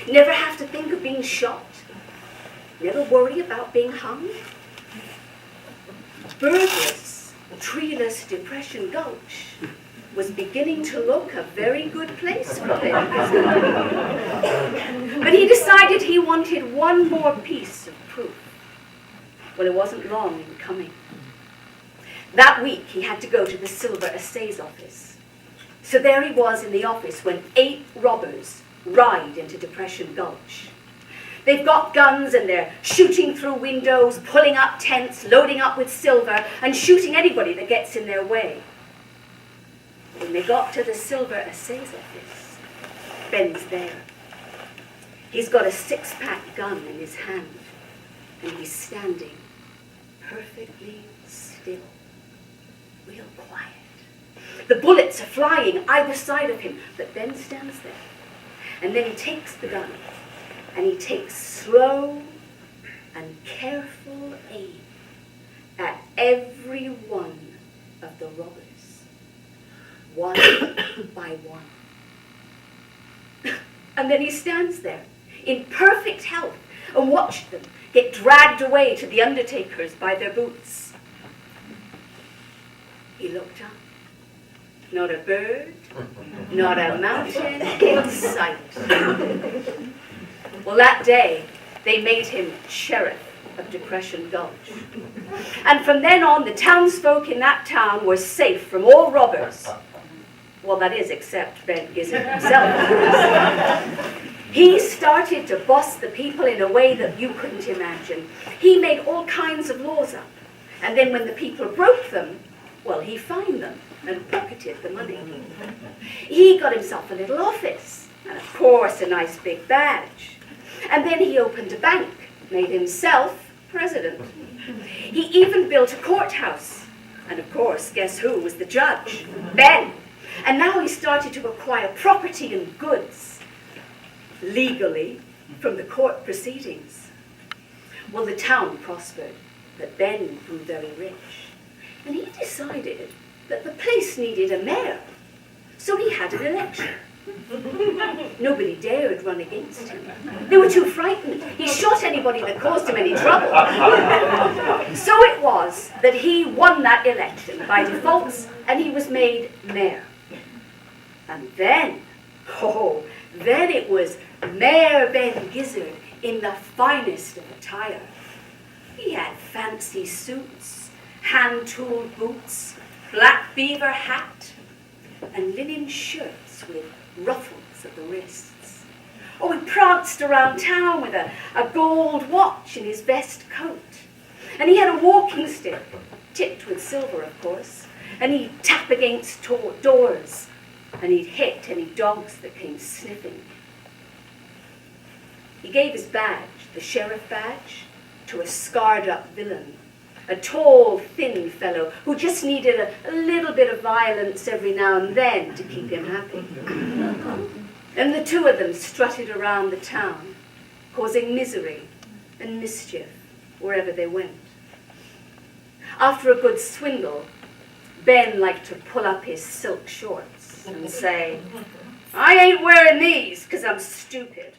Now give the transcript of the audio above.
never have to think of being shot, never worry about being hung. Burglars, treeless Depression Gulch was beginning to look a very good place for Ben Gizzard. But he decided he wanted one more piece of proof. Well, it wasn't long in coming. That week, he had to go to the Silver Assay's office. So there he was in the office when 8 robbers ride into Depression Gulch. They've got guns and they're shooting through windows, pulling up tents, loading up with silver, and shooting anybody that gets in their way. When they got to the Silver Assay's office, Ben's there. He's got a 6-pack gun in his hand, and he's standing perfectly still, real quiet. The bullets are flying either side of him, but Ben stands there. And then he takes the gun, and he takes slow and careful aim at every one of the robbers, one by one. And then he stands there in perfect health and watches them get dragged away to the undertakers by their boots. He looked up. Not a bird, not a mountain in sight. Well, that day, they made him sheriff of Depression Gulch. And from then on, the townsfolk in that town were safe from all robbers. Well, that is, except Ben Gizzard himself. He started to boss the people in a way that you couldn't imagine. He made all kinds of laws up. And then when the people broke them, well, he fined them and pocketed the money. He got himself a little office, and of course a nice big badge. And then he opened a bank, made himself president. He even built a courthouse. And of course, guess who was the judge? Ben. And now he started to acquire property and goods, legally, from the court proceedings. Well, the town prospered, but Ben grew very rich. And he decided that the place needed a mayor. So he had an election. Nobody dared run against him. They were too frightened. He shot anybody that caused him any trouble. So it was that he won that election by default, and he was made mayor. And then, then it was Mayor Ben Gizzard in the finest of attire. He had fancy suits, hand-tooled boots, black beaver hat, and linen shirts with ruffles at the wrists. Oh, he pranced around town with a gold watch in his vest coat. And he had a walking stick, tipped with silver, of course, and he'd tap against doors, and he'd hit any dogs that came sniffing. He gave his badge, the sheriff badge, to a scarred-up villain, a tall, thin fellow who just needed a little bit of violence every now and then to keep him happy. And the two of them strutted around the town, causing misery and mischief wherever they went. After a good swindle, Ben liked to pull up his silk shorts and say, "I ain't wearing these because I'm stupid."